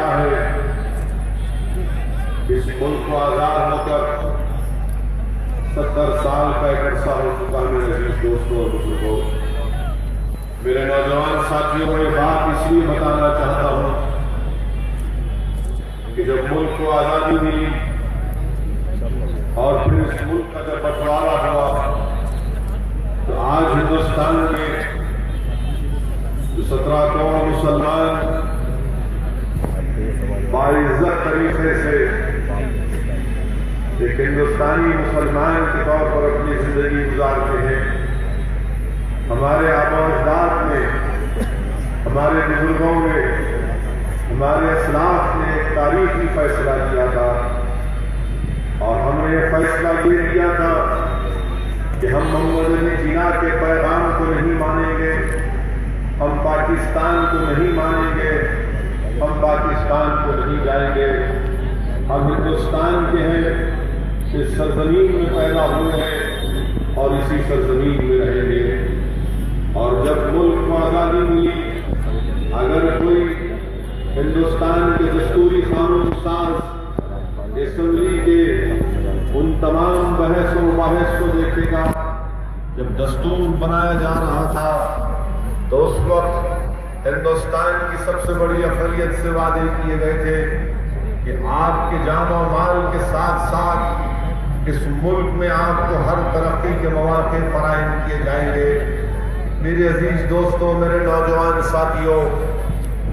دیکھا ہے اس ملک کو آزاد ہو کر 70 سال کا ایک عرصہ ہو چکا ہے میرے عزیز دوستوں اور بزرگوں۔ میرے نوجوان ساتھیوں کو یہ بات اس لیے بتانا چاہتا ہوں کہ جب ملک کو آزادی ملی اور پھر اس ملک کا جب بٹوارا ہوا تو آج ہندوستان میں جو 17 کروڑ مسلمان باعزت طریقے سے ایک ہندوستانی مسلمان کے طور پر اپنی زندگی گزارتے ہیں، ہمارے آباء و اجداد نے، ہمارے بزرگوں نے، ہمارے اسلاف نے ایک تاریخی فیصلہ کیا تھا اور ہم نے یہ فیصلہ یہ کیا تھا کہ ہم محمد علی جناح کے پیغام کو نہیں مانیں گے، ہم پاکستان کو نہیں مانیں گے، ہم پاکستان کو نہیں جائیں گے، ہم ہندوستان کے ہیں، اس سرزمین میں پیدا ہوئے ہیں اور اسی سرزمین میں رہیں گے۔ اور جب ملک کو آزادی ملی، اگر کوئی ہندوستان کے دستوری قانون ساز اسمبلی کے ان تمام بحث و مباحث کو دیکھے گا، جب دستور بنایا جا رہا تھا تو اس وقت ہندوستان کی سب سے بڑی اقلیت سے وعدے کیے گئے تھے کہ آپ کے جان و مال کے ساتھ ساتھ اس ملک میں آپ کو ہر ترقی کے مواقع فراہم کیے جائیں گے۔ میرے عزیز دوستوں، میرے نوجوان ساتھیوں،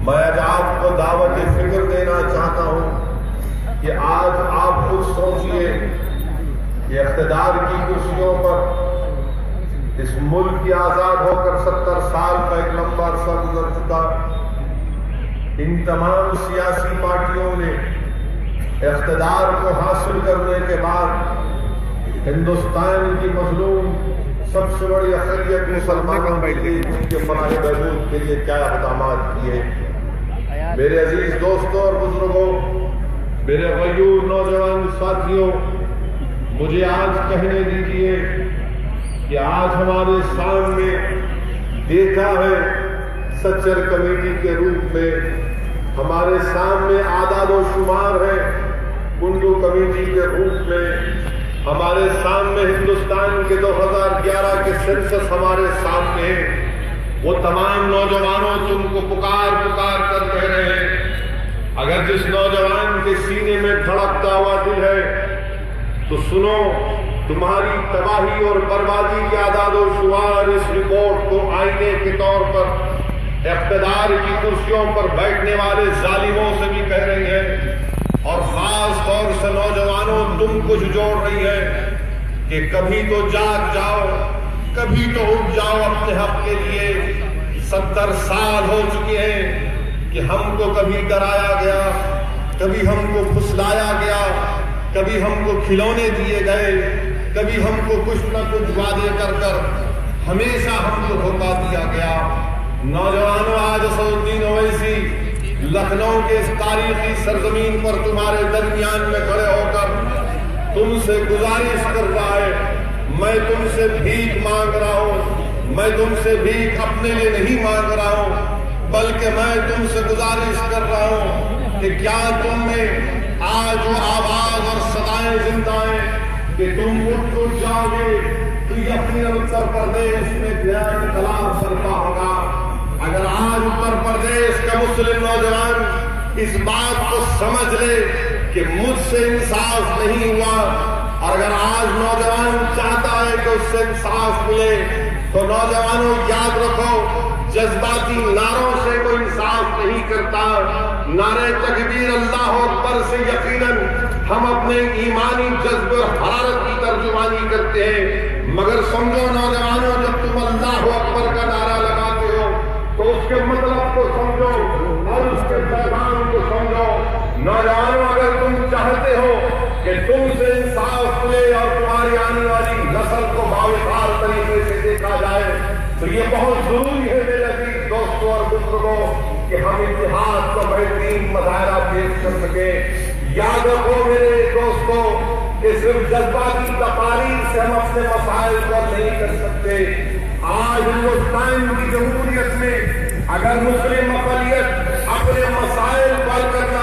میں آج آپ کو دعوت فکر دینا چاہتا ہوں کہ آج آپ خود سوچئے کہ اقتدار کی کرسیوں پر اس ملک کی آزاد ہو کر 70 سال کا ایک لمبا عرصہ گزر چکا، ان تمام سیاسی پارٹیوں نے اقتدار کو حاصل کرنے کے بعد ہندوستان کی مظلوم سب سے بڑی اقلیت مسلمانوں کے فلاح و بہبود کے لیے کیا اقدامات کیے۔ میرے عزیز دوستوں اور بزرگوں، میرے غیور نوجوان ساتھیوں، مجھے آج کہنے دیجیے کہ آج ہمارے سامنے دیکھا ہے سچر کمیٹی کے روپ میں، ہمارے سامنے اعداد و شمار ہے کنڈو کمیٹی کے روپ میں، ہمارے سامنے ہندوستان کے 2011 کے سینسس ہمارے سامنے ہیں۔ وہ تمام نوجوانوں تم کو پکار پکار کر کہہ رہے ہیں، اگر جس نوجوان کے سینے میں دھڑکتا ہوا دل ہے تو سنو، تمہاری تباہی اور بربادی کے اعداد و شمار اس رپورٹ کو آئینے کے طور پر اقتدار کی کرسیوں پر بیٹھنے والے ظالموں سے بھی کہہ رہی ہے، اور خاص طور سے نوجوانوں تم کو جھنجھوڑ رہی ہے کہ کبھی تو جاگ جاؤ، کبھی تو اٹھ جاؤ اپنے حق کے لیے۔ 70 سال ہو چکے ہیں کہ ہم کو کبھی ڈرایا گیا، کبھی ہم کو پھسلایا گیا، کبھی ہم کو کھلونے دیے گئے، کبھی ہم کو کچھ نہ کچھ وعدے کر کر ہمیشہ ہم کو دھوکہ دیا گیا۔ نوجوانوں، آج اسد الدین اویسی لکھنؤ کے اس تاریخی سرزمین پر تمہارے درمیان میں کھڑے ہو کر تم سے گزارش کر رہا ہے، میں تم سے بھیک مانگ رہا ہوں، میں تم سے بھیک اپنے لیے نہیں مانگ رہا ہوں، بلکہ میں تم سے گزارش کر رہا ہوں کہ کیا تم میں آج وہ آواز اور صدائیں زندہ ہیں کہ تم اٹھ جاؤ گے تو یہ اپنی اتر پردیش میں نیا انقلاب برپا ہوگا۔ اگر آج اتر پردیش کا مسلم نوجوان اس بات کو سمجھ لے کہ مجھ سے انصاف نہیں ہوا، اور اگر آج نوجوان چاہتا ہے کہ اس سے انصاف ملے، تو نوجوانوں یاد رکھو، جذباتی نعروں سے کوئی انصاف نہیں کرتا، نعرے تکبیر اللہ اکبر سے یقیناً ہم اپنے ایمانی جذبے اور حرارت کی ترجمانی کرتے ہیں، مگر سمجھو نوجوانوں، جب تم اللہ اکبر کا نعرہ لگاتے ہو تو اس کے مطلب کو سمجھو اور اس کے پیغام کو سمجھو۔ نوجوانوں، اگر تم چاہتے ہو کہ تم سے انصاف ملے اور تمہاری آنے والی نسل کو باوقار طریقے سے دیکھا جائے تو یہ بہت ضروری ہے میرے عزیز دوستوں اور بزرگوں کہ ہم اتحاد کا بہترین مظاہرہ پیش کر سکیں۔ یاد رکھو میرے دوستوں کہ صرف جذباتی تقاریر سے ہم اپنے مسائل کو نہیں کر سکتے۔ آج ہندوستان کی جمہوریت میں اگر مسلم اقلیت اپنے مسائل کو حل کرنا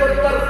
70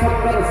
70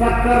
70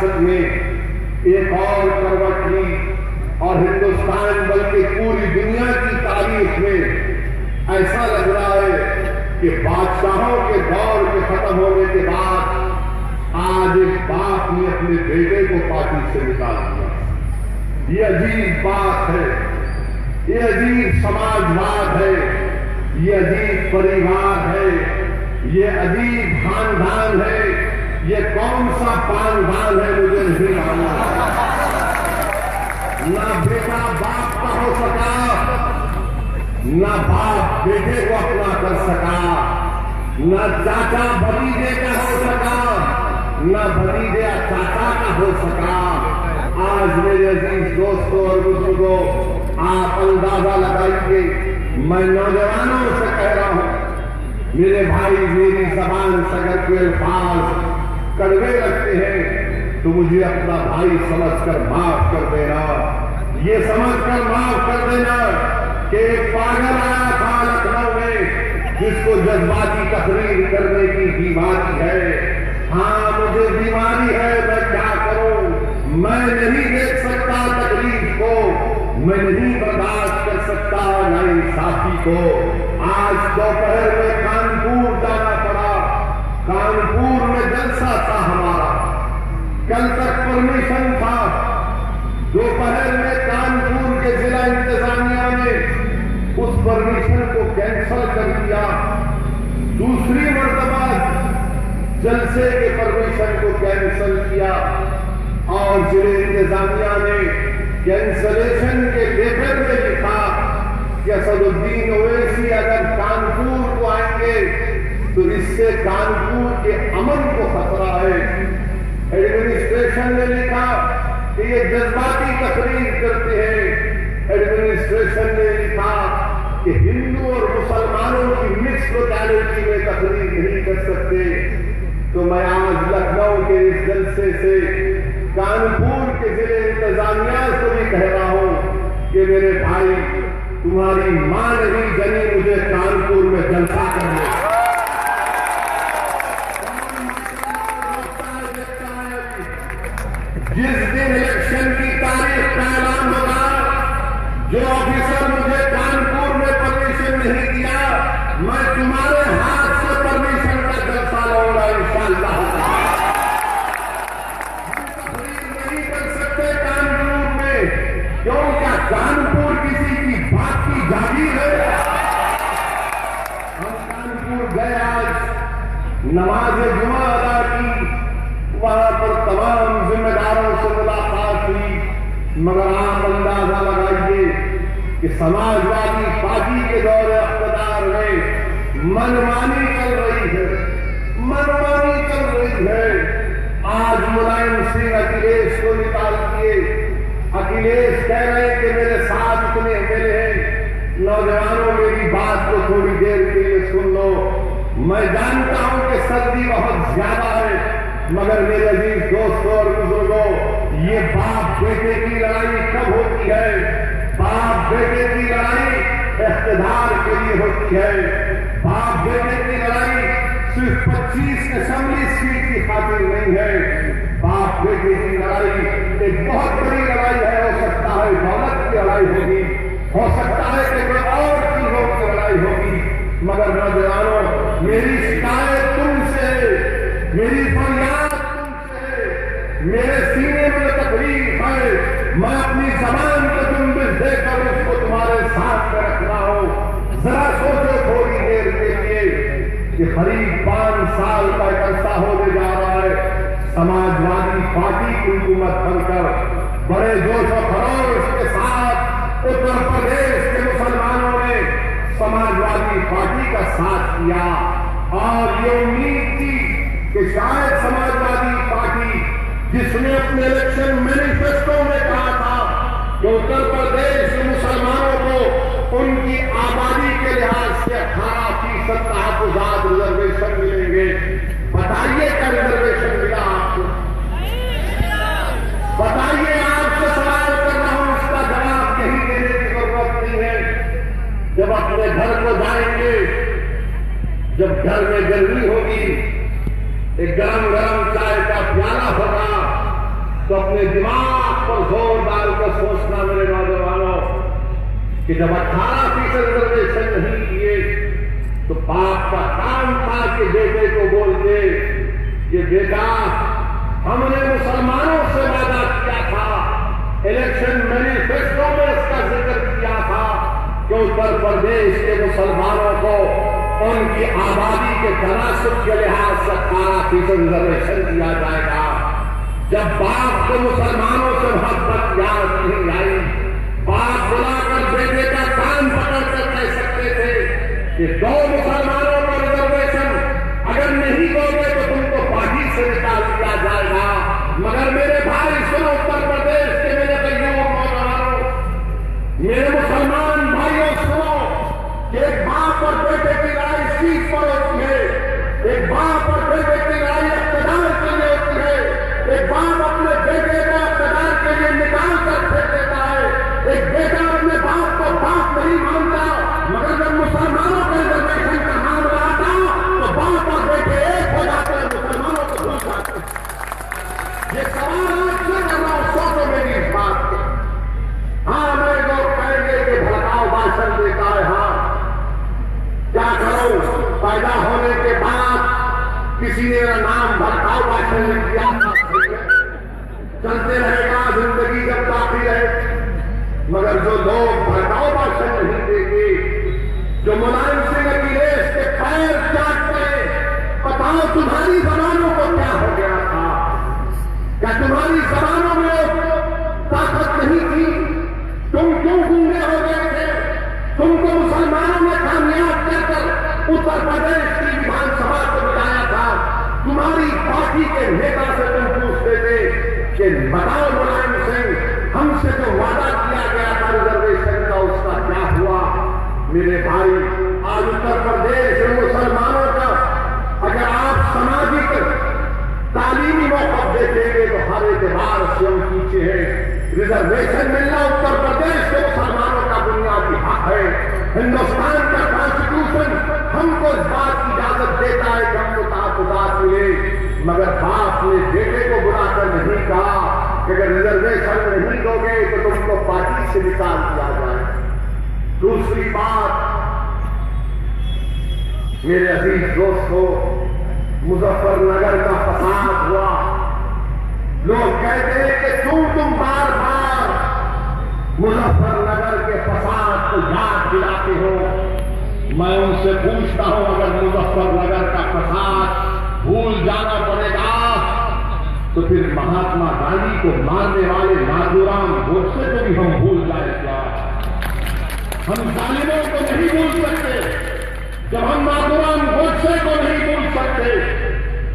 سیاست میں ایک اور کروٹ لی اور ہندوستان بلکہ پوری دنیا کی تاریخ میں ایسا لگ رہا ہے کہ بادشاہوں کے دور کے ختم ہونے کے بعد آج ایک باپ نے اپنے بیٹے کو پارٹی سے نکال دیا. یہ عجیب بات ہے, یہ عجیب سماجواد ہے, یہ عجیب پریوار ہے, یہ عجیب خاندان ہے. یہ کون سا خاندان ہے مجھے نہیں معلوم. نہ بیٹا باپ کا ہو سکا, نہ باپ بیٹے کو اپنا کر سکا, نہ چاچا بھتیجے کا ہو سکا, نہ بھتیجا چاچا کا ہو سکا. آج میرے عزیز دوستوں اور بزرگوں, آپ اندازہ لگائیے, میں نوجوانوں سے کہہ رہا ہوں, میرے بھائی میری زبان سے اگر کوئی الفاظ کڑوے لگتے ہیں تو مجھے اپنا بھائی سمجھ کر معاف کر دینا. یہ سمجھ کر معاف کر دینا کہ ایک پاگل آیا تھا لکھنؤ میں جس کو جذباتی تقریر کرنے کی بیماری ہے. ہاں مجھے بیماری ہے, میں کیا کروں, میں نہیں دیکھ سکتا تکلیف کو, میں نہیں برداشت کر سکتا ناانصافی کو. آج دوپہر میں کانپور جانا پڑا, کانپور میں جلسہ تھا ہمارا, کل تک پرمیشن تھا. دوپہر میں کانپور کے ضلع انتظامیہ نے اس پرمیشن کو کینسل کر دیا. دوسری مرتبہ جلسے کے پرمیشن کو کینسل کیا اور ضلع انتظامیہ نے کینسلیشن کے لیٹر میں لکھا کہ اسد الدین اویسی اگر کانپور کو آئیں گے تو اس سے کانپور کے امن کو خطرہ ہے. ایڈمنسٹریشن نے لکھا کہ یہ جذباتی تقریر کرتے ہیں. ایڈمنسٹریشن نے لکھا کہ ہندو اور مسلمانوں کی مکس لوکیلٹی میں تقریر نہیں کر سکتے. تو میں آج لکھنؤ کے اس جلسے سے کانپور کے ضلع انتظامیہ سے بھی کہہ رہا ہوں کہ میرے بھائی, تمہاری ماں نہیں جنی مجھے کانپور میں جلسہ کرنے. جس دن الیکشن کی تاریخ کا اعلان ہوگا, جو آفیسر مجھے کانپور میں پرمیشن نہیں دیا, میں تمہارے ہاتھ سے پرمیشن کا جلسہ لاؤں گا انشاءاللہ. کیوں کیا کانپور کسی کی بات کی جاگیر ہے؟ ہم کانپور گئے, آج نماز جمعہ ادا کی, وہاں پر تمام ذمہ داروں سے ملاقات ہوئی. مگر آپ اندازہ لگائیے کہ سماجوادی پارٹی کے دور اقتدار میں منمانی چل رہی ہے, منمانی چل رہی ہے. آج ملائم سنگھ اکھلیش کو نکال دیے. اکھلیش کہہ رہے ہیں کہ میرے ساتھ اتنے اکیلے ہیں. نوجوانوں میری بات کو تھوڑی دیر کے لیے سن لو. میں جانتا ہوں کہ سردی بہت زیادہ ہے, مگر میرے عزیز دوستوں اور بزرگوں, یہ باپ بیٹے کی لڑائی کب ہوتی ہے؟ باپ بیٹے کی لڑائی اقتدار کے لیے ہوتی ہے. باپ بیٹے کی لڑائی صرف 25 اسمبلی سیٹ کی خاطر نہیں ہے. باپ بیٹے کی لڑائی ایک بہت بڑی لڑائی ہے. ہو سکتا ہے دولت کی لڑائی ہوگی, ہو سکتا ہے کہ کوئی اور چیزوں کی لڑائی ہوگی, مگر نوجوانوں میری شکایت تم سے, میری فریاد تم سے, میرے سینے میں تکلیف ہے. میں اپنی زبان کو جنبش دے کر اس کو تمہارے ساتھ میں رکھ رہا ہوں. ذرا سوچو تھوڑی دیر کے لیے کہ قریب 5 سال کا ایک عرصہ ہونے جا رہا ہے سماجوادی پارٹی کی حکومت بن کر. بڑے جوش و خروش کے ساتھ اتر پردیش کے مسلمانوں نے سماجوادی پارٹی کا ساتھ کیا اور یہ امید تھی کہ شاید سماجوادی پارٹی, جس نے اپنے الیکشن مینیفیسٹو میں کہا تھا کہ اتر پردیش کے مسلمانوں کو ان کی آبادی کے لحاظ سے 18% تحفظات ریزرویشن ملیں گے, بتائیے کیا ریزرویشن ملا آپ کو؟ بتائیے, آپ سے سوال کر رہا ہوں, اس کا جواب یہی دینے کی ضرورت نہیں ہے. جب اپنے گھر کو جائیں گے, جب گھر میں گرمی ہوگی, ایک گرم گرم چائے کا پیالہ ہوگا, تو اپنے دماغ پر زور ڈال کر سوچنا میرے نوجوانوں کہ جب 18% ریزرویشن نہیں کیے تو باپ کا کام تھا کہ بیٹے کو بول دے کہ بیٹا ہم نے مسلمانوں سے وعدہ کیا تھا، الیکشن مینیفیسٹو میں اس کا ذکر کیا تھا کہ اتر پردیش کے مسلمانوں کو ان کی آبادی کے تناسب کے لحاظ سے 18% ریزرویشن دیا جائے گا۔ جب باپ کو مسلمانوں سے محبت یاد نہیں آئی، باپ بلا کر بیٹے کا کان پکڑ کر کہہ سکتے تھے کہ 2 مسلمانوں کا ریزرویشن اگر نہیں دو گے تو تم کو پارٹی سے نکال دیا جائے گا۔ مگر میرے بھائی سنو، اتر پردیش کے میرے بھائیوں نوجوانوں، میرے مسلمان بھائیوں سنو کہ ایک باپ اور بیٹے کی لڑائی سیٹ پر ہوتی ہے، ایک باپ اور بیٹے کی لڑائی اقتدار کے لیے ہوتی ہے، ایک باپ اپنے بیٹے کو اقتدار کے لیے نکال کر پھینک دیتا ہے، ایک بیٹا اپنے باپ کو باپ نہیں مانتا، مگر جب مسلمانوں کے ریزرویشن کا معاملہ آتا تو باپ اور بیٹے ایک ہو جاتے ہیں، مسلمانوں کو بھول جاتے ہیں۔ یہ سوال آج سے کر رہا ہوں، سوچو میری اس بات کو۔ ہاں میرے لوگ کہیں گے کہ بھڑکاؤ بھاشن دیتا ہے، ہاں کیا کروں، پیدا ہونے کے بعد کسی نے میرا نام بھڑکاؤ بھاشن نے کیا تھا، چلتے رہے گا زندگی جب باقی ہے۔ مگر جو لوگ بھڑکاؤ بھاشن نہیں دیں گے، جو ملائم سنگھ کی ریس کے پیر چاٹتے، بتاؤ تمہاری زبانوں کو کیا ہو گیا تھا؟ کیا تمہاری زبانوں میں طاقت نہیں تھی؟ تم کیوں گونگے ہو گئے تھے؟ تم کو مسلمانوں نے کامیاب کر کر اتر پردیش کی وِدھان سبھا کو بلایا تھا۔ تمہاری پارٹی کے نیتا سے تم پوچھتے تھے کہ بتاؤ ملائم سنگھ، ہم سے جو وعدہ کیا گیا تھا ریزرویشن کا اس کا کیا ہوا؟ میرے بھائی، آج اتر پردیش کے مسلمانوں کا اگر آپ سماجی تعلیمی موقع دیکھیں گے تو ہر اعتبار سے ہم پیچھے ہیں۔ ریزرویشن ملنا اتر پردیش کے مسلمانوں کا بنیادی حق ہے۔ ہندوستان کا کانسٹیٹیوشن ہم کو اس بات کی اجازت دیتا ہے کہ ہم کو تحفظات ملے، مگر باپ نے بیٹے کو بلا کر نہیں کہا کہ اگر ریزرویشن نہیں دو گے تو تم کو پارٹی سے نکال دیا جائے۔ دوسری بات میرے عزیز دوستو، مظفر نگر کا فساد ہوا، لوگ کہتے ہیں کہ تم بار بار مظفر نگر کے فساد کو یاد دلاتے ہو۔ میں ان سے پوچھتا ہوں، اگر مظفر نگر کا فساد بھول جانا پڑے گا تو پھر مہاتما گاندھی کو مارنے والے ناتھورام گوڈسے کو بھی ہم بھول جائیں کیا؟ ہم ظالموں کو نہیں بھول سکتے، جب ہم ناتھورام گوڈسے کو نہیں بھول سکتے،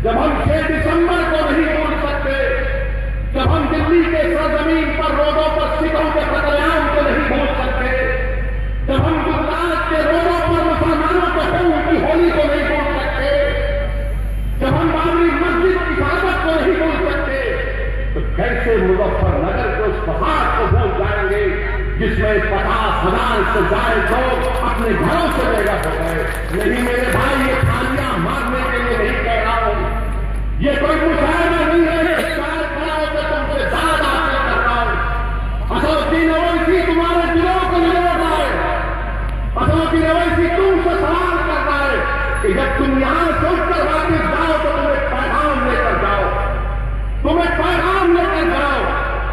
جب ہم 6 دسمبر کو نہیں بھول سکتے، جب ہم دلی کے سرزمین پر روڈوں پر سکھوں کے قتل عام کو نہیں بھول سکتے، جب ہم گجرات کے روڈوں پر مسلمانوں کے خون کی ہولی کو نہیں بھول سکتے، جب ہم بابری مسجد کی شہادت کو نہیں بھول سکتے، تو کیسے مظفر نگر کے اس فساد کو بھول جائیں گے جس میں 50,000 سے زائد لوگ اپنے گھروں سے بے گھر ہو گئے؟ نہیں میرے بھائی، یہ تھالیاں مارنے کے لیے نہیں کہہ رہا ہوں، یہ کوئی مشاہدہ نہیں ہے، یہ شاید کھڑا ہو کہ تم سے زیادہ حاصل کر رہا ہوں۔ اسدالدین اویسی تمہارے دلوں کو لوٹ رہا ہے، اسدالدین اویسی تم سے سوال کر رہا ہے کہ جب تم یہاں سے اٹھ کر واپس جاؤ تو تم ایک پیغام لے کر جاؤ، تم ایک پیغام لے کر جاؤ۔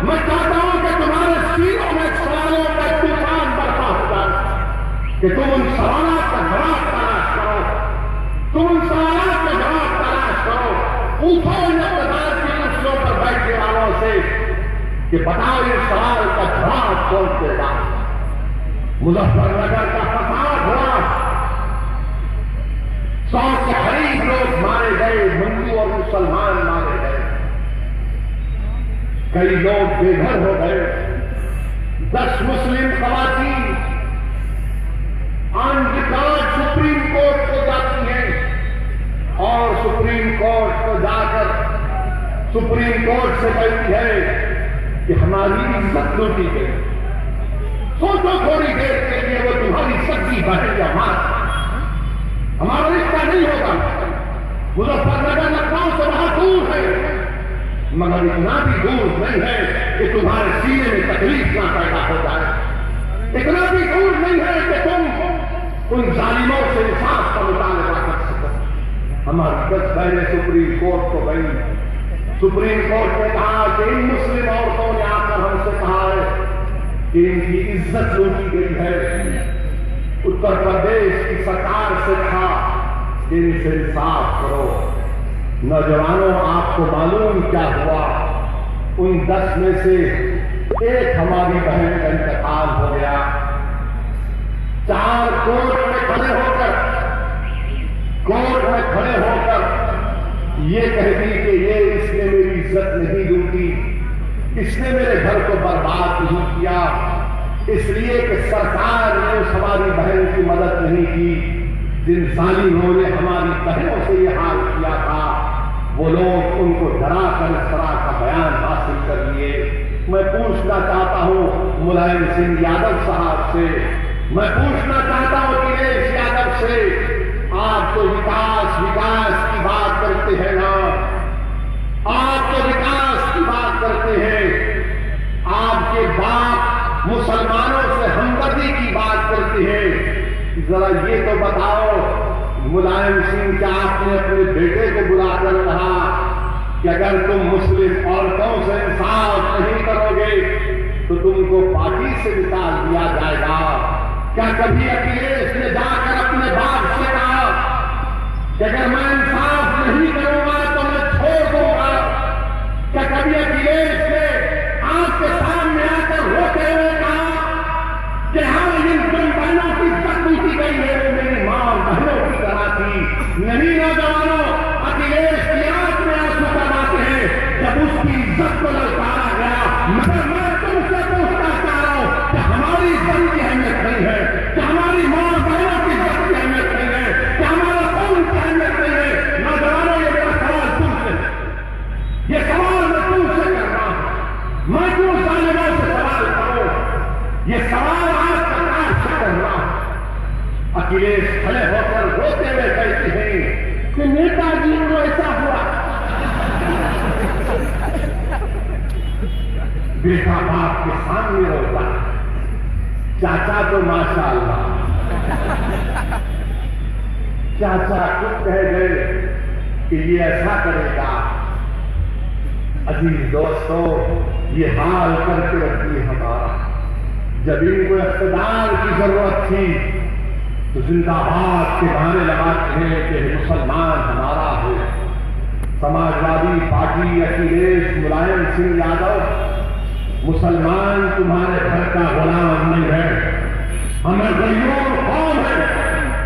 میں چاہتا ہوں کہ تمہارے سینوں میں سوالوں کا طوفان برپا ہو جائے، کہ تم ان سوالات کا جواب تلاش کرو، تم ان سوالات کا جواب تلاش کرو۔ پوچھو ان اقتدار کی کرسیوں پر بیٹھنے والوں سے کہ بتاؤ یہ سوال کا جواب کون دے گا؟ مظفر نگر کا فساد ہوا، 100 کے قریب لوگ مارے گئے، ہندو اور مسلمان مارے گئے، کئی لوگ بے گھر ہو گئے، 10 مسلم خواتین آن ریکارڈ سپریم کورٹ کو جاتی ہیں اور سپریم کورٹ کو جا کر سپریم کورٹ سے کہتی ہے کہ ہماری عزت لوٹی گئی۔ سوچو تھوڑی دیر کے لیے، وہ تمہاری سچی بہن یا ماں، ہمارا رشتہ نہیں ہوگا۔ مظفر نگر لکھنؤ سے بہت دور ہے، مگر اتنا بھی دور نہیں ہے کہ تمہارے سینے میں تکلیف نہ پیدا ہو جائے، اتنا بھی دور نہیں ہے کہ تم ان ظالموں سے انصاف کا مطالبہ کر سکو۔ ہماری 10 بہنیں سپریم کورٹ کو گئی، سپریم کورٹ نے کہا کہ ان مسلم عورتوں نے آ کر ہم سے کہا ہے کہ ان کی عزت لوٹی گئی ہے۔ اتر پردیش کی سرکار سے کہا کہ ان سے انصاف کرو۔ نوجوانوں، آپ کو معلوم کیا ہوا؟ ان 10 میں سے ایک ہماری بہن کا انتقال ہو گیا۔ 4 کورٹ میں کھڑے ہو کر یہ کہتی کہ یہ اس نے میری عزت نہیں لوٹی، اس نے میرے گھر کو برباد نہیں کیا، اس لیے کہ سرکار نے اس ہماری بہن کی مدد نہیں کی۔ جن ظالموں نے ہماری بہنوں سے یہ حال کیا تھا، وہ لوگ ان کو ڈرا کر اس طرح کا بیان حاصل کر لیے۔ میں پوچھنا چاہتا ہوں ملائم سنگھ یادو صاحب سے، میں پوچھنا چاہتا ہوں اکھلیش یادو سے، آپ تو وکاس کی بات کرتے ہیں نا، آپ تو وکاس کی بات کرتے ہیں، آپ کے باپ مسلمانوں سے ہمدردی کی بات کرتے ہیں، ذرا یہ تو بتاؤ ملائم سنگھ، کیا آپ نے اپنے بیٹے کو بلا کر کہا کہ اگر تم مسلم عورتوں سے انصاف نہیں کرو گے تو تم کو پارٹی سے نکال دیا جائے گا؟ کیا کبھی اکھلیش نے جا کر اپنے باپ سے کہا کہ اگر میں انصاف نہیں کروں گا تو میں چھوڑ دوں گا؟ کیا کبھی اکھلیش نے آپ کے سامنے آ کر روتے ہوئے کہا کہ ہم ان بہنوں کی عزت لوٹی گئی ہے، وہ میری ماں بہنوں کی طرح تھی؟ نہیں نوجوانوں، اکھلیش کی آنکھ میں آنسو بہاتے ہیں جب اس کی عزت کو للکارا گیا۔ مگر میں تم سے پوچھنا چاہ رہا ہوں کہ ہماری عزت کی اہمیت نہیں ہے، کہ ہماری ماں بہنوں کی عزت کی اہمیت نہیں ہے، کہ ہمارا قوم کی اہمیت نہیں ہے؟ نوجوانوں، یہ میرا سوال تم سے، یہ سوال میں تم سے کر رہا ہوں، میں کیوں ظالموں سے سوال کروں؟ یہ سوال آج سرکار سے کر رہا ہوں۔ اکھلیش کھڑے ہو کر روتے ہوئے کہتے ہیں کہ نیتا جی کو ایسا ہوا۔ بیٹا باپ کے سامنے روتا، چاچا تو ماشاء اللہ، چاچا خود کہہ گئے کہ یہ ایسا کرے گا۔ عزیز دوستو، یہ حال کر کے رکھیے ہمارا۔ جب ان کو اقتدار کی ضرورت تھی تو زندہ باد کے گانے لگاتے ہیں کہ مسلمان ہمارا ہے۔ سماجوادی پارٹی، اکھلیش، ملائم سنگھ یادو، مسلمان تمہارے گھر کا غلام نہیں ہے، ہم غیور قوم ہے،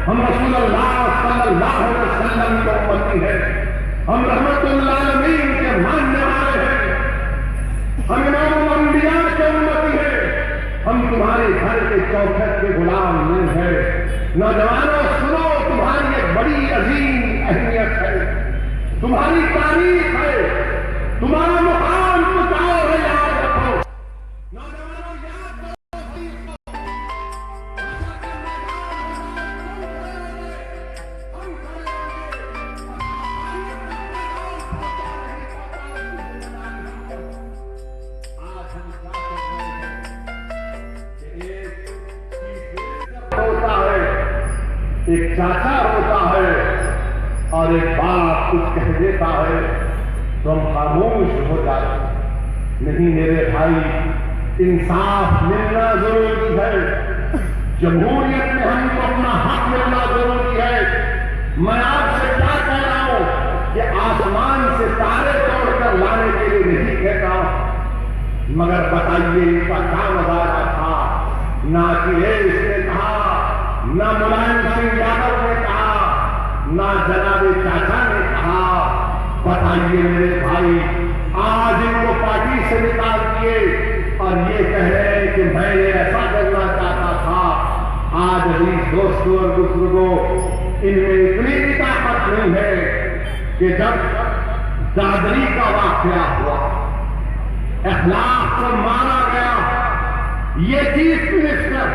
ہم رسول اللہ صلی اللہ علیہ وسلم کے امتی ہے، ہم رحمت للعالمین کے ماننے والے ہیں، ہم امام الانبیاء کے امتی ہیں، ہم تمہارے گھر کے چوکھٹ کے غلام نہیں ہیں۔ نوجوانوں سنو، تمہاری ایک بڑی عظیم اہمیت ہے، تمہاری تاریخ ہے، تمہارا مقام کچھ اور ہے، یاد رکھو۔ نوجوانوں یاد کرو، ایک چاچا روتا ہے اور ایک باپ کچھ کہہ دیتا ہے تو ہم خاموش ہو جاتے۔ نہیں میرے بھائی، انصاف ملنا ضروری ہے، جمہوریت میں ہم کو اپنا حق ملنا ضروری ہے۔ میں آپ سے کیا کہہ رہا ہوں کہ آسمان سے تارے توڑ کر لانے کے لیے نہیں کہتا، مگر بتائیے ان کا کیا نظارہ تھا؟ نہ اکھلیش نے کہا، نہ ملائم سنگھ یادو نے کہا، نہ جناب چاچا نے کہا۔ بتائیے میرے بھائی، آج ان کو پارٹی سے نکال دیے اور یہ کہہ رہے ہیں کہ میں نے ایسا کرنا چاہتا تھا۔ آج عزیز دوستوں اور بزرگوں، ان میں اتنی بھی طاقت نہیں ہے کہ جب دادری کا واقعہ ہوا، اخلاق کو مارا گیا، یہ چیف منسٹر،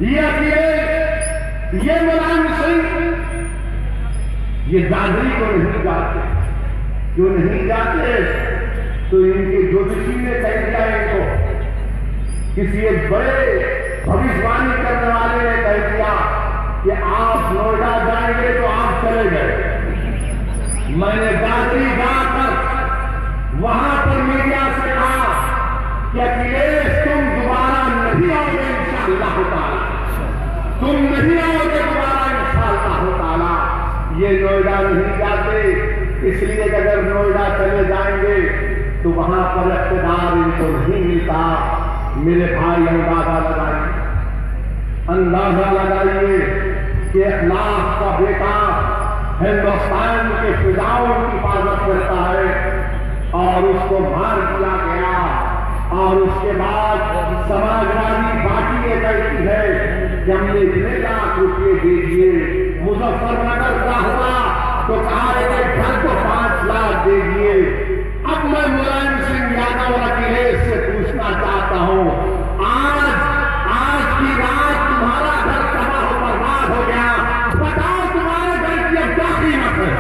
یہ اکھلیش، یہ ملائم سنگھ، یہ دادری کو نہیں جانتے، جو نہیں جاتے تو ان کے جوتشی نے کہہ دیا ان کو، کسی ایک بڑے بھوشوانی کرنے والے نے کہہ دیا کہ آپ نوئیڈا جائیں گے تو آپ چلے گئے۔ میں نے دادری جا کر وہاں پر میڈیا سے کہا کہ اکھلیش تم دوبارہ نہیں آؤ گے انشاءاللہ تعالی، تم نہیں آؤ گے دوبارہ انشاءاللہ تعالی۔ یہ نوئیڈا نہیں جاتے اس لیے کہ اگر نوئیڈا چلے جائیں گے تو وہاں پر اقتدار ان کو نہیں ملتا۔ میرے بھائی اندازہ لگائیے کہ اخلاق کا بیٹا ہندوستان کے فضاؤں کی حفاظت کرتا ہے اور اس کو مار دیا گیا، اور اس کے بعد سماجوادی پارٹی یہ کہتی ہے کہ ہم نے اتنے لاکھ روپئے دے دیے۔ مظفر نگر کا ہوا تو کہا کہ گھر کو 5 لاکھ دے دیے۔ اب میں ملائم سنگھ یادو اور اکھلیش سے پوچھنا چاہتا ہوں، آج کی رات تمہارا گھر تباہ و برباد ہو گیا، بتاؤ تمہارے گھر کی اب کیا قیمت ہے؟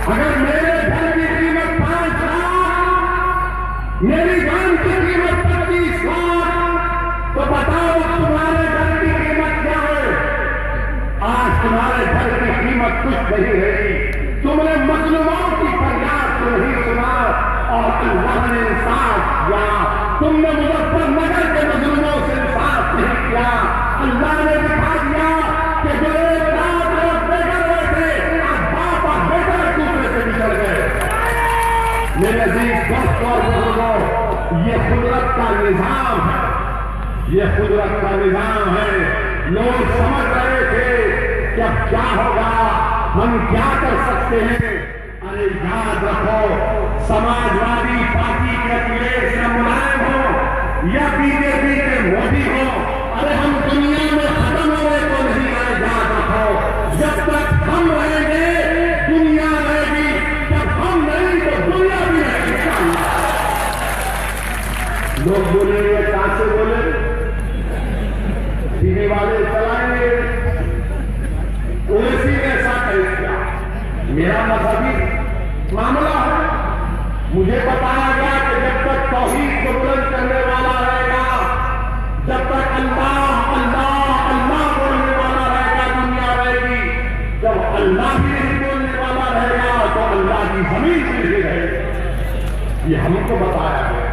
اگر میرے گھر کی قیمت 5 لاکھ، میری جان کی قیمت 25 لاکھ، تو بتاؤ تمہارے گھر کی قیمت کیا ہے؟ آج تمہارے گھر کی قیمت کچھ نہیں رہی۔ تم نے مظلوموں کی فریاد کو نہیں سنا اور اللہ نے انصاف کیا۔ تم نے مظفر نگر کے مظلوموں سے انصاف نہیں کیا۔ اللہ نے دکھا دیا کہ جو ایک رات لوگ بے گھر ہوئے تھے، آج باپ اور بیٹا ایک دوسرے سے بچڑ گئے۔ میرے عزیز دوستوں اور بزرگوں، یہ قدرت کا نظام ہے، یہ قدرت کا نظام ہے۔ لوگ سمجھ رہے تھے کہ اب کیا ہوگا، ہم کیا کر سکتے ہیں۔ ارے یاد رکھو، سماجوادی پارٹی کے اکھلیش یا ملائم ہو یا بی جے پی کے مودی ہو، ارے ہم دنیا میں ختم ہوئے تو نہیں آئے۔ یاد رکھو، جب تک ہم رہیں گے دنیا رہے گی، جب ہم نہیں تو دنیا بھی رہے گی۔ لوگ بولیں گے کہاں سے بولے، ٹی وی والے چلائیں گے، اسی نے ایسا کہہ دیا۔ میرا مذہبی معاملہ ہے، مجھے بتایا گیا کہ جب تک توحید کو بلند کرنے والا رہے گا، جب تک اللہ اللہ اللہ بولنے والا رہے گا دنیا رہے گی، جب اللہ بھی نہیں بولنے والا رہے گا تو اللہ کی زمین بھی نہیں رہے گی۔ یہ ہم کو بتایا گیا۔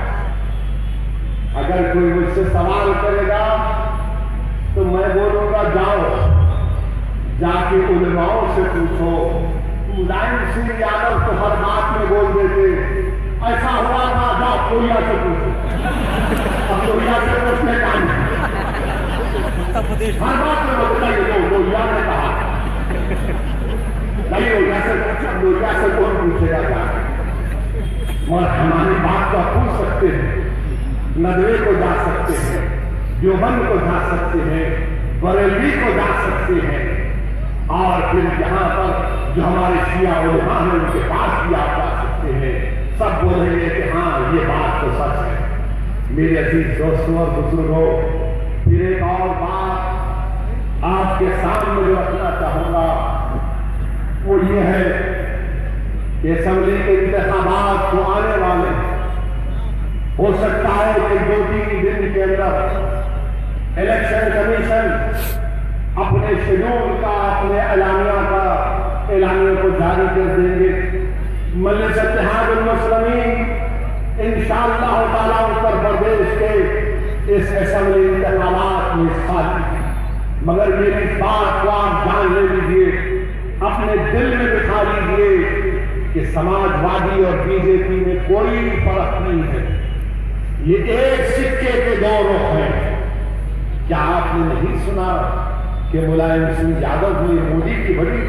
اگر کوئی مجھ سے سوال کرے گا تو میں بولوں گا جاؤ جا کے علماؤں سے پوچھو۔ ملائم سنگھ یادو تو ہر بات میں بول دیتے، ایسا ہوا تھا، جاؤ لوہیا سے پوچھو۔ اب لوہیا سے پوچھنے کا نہیں، ہر بات میں بتائیے لوہیا نے کہا، نہیں لوہیا سے پوچھا، لوہیا سے کون پوچھے گا جا کے؟ اور ہماری بات کو پوچھ سکتے ہیں، ندوے کو جا سکتے ہیں، دیوبند کو جا سکتے ہیں، بریلوی کو جا سکتے ہیں، اور پھر یہاں پر جو ہمارے شیعہ علماء ہیں ان کے پاس بھی آپ جا سکتے ہیں۔ سب بولیں گے کہ ہاں یہ بات تو سچ ہے۔ میرے عزیز دوستوں اور بزرگوں، پھر ایک اور بات آپ کے سامنے جو رکھنا چاہوں گا وہ یہ ہے کہ اسمبلی کے انتخابات جو آنے والے ہیں، ہو سکتا ہے کہ 2-3 دن کے اندر الیکشن کمیشن اپنے شیڈول کا، اپنے اعلامیہ کو جاری کر دیں گے۔ مجلس اتحاد المسلمین انشاءاللہ تعالیٰ اتر پردیش کے اس اسمبلی انتخابات میں حصہ لیں گے، مگر میری بات کو آپ جان لے لیجیے، اپنے دل میں بٹھا لیجیے کہ سماجوادی اور بی جے پی میں کوئی فرق نہیں ہے، یہ ایک سکے کے 2 رخ ہیں۔ کیا آپ نے نہیں سنا کہ ملائم سنگھ یادو ہوئی مودی کی بڑی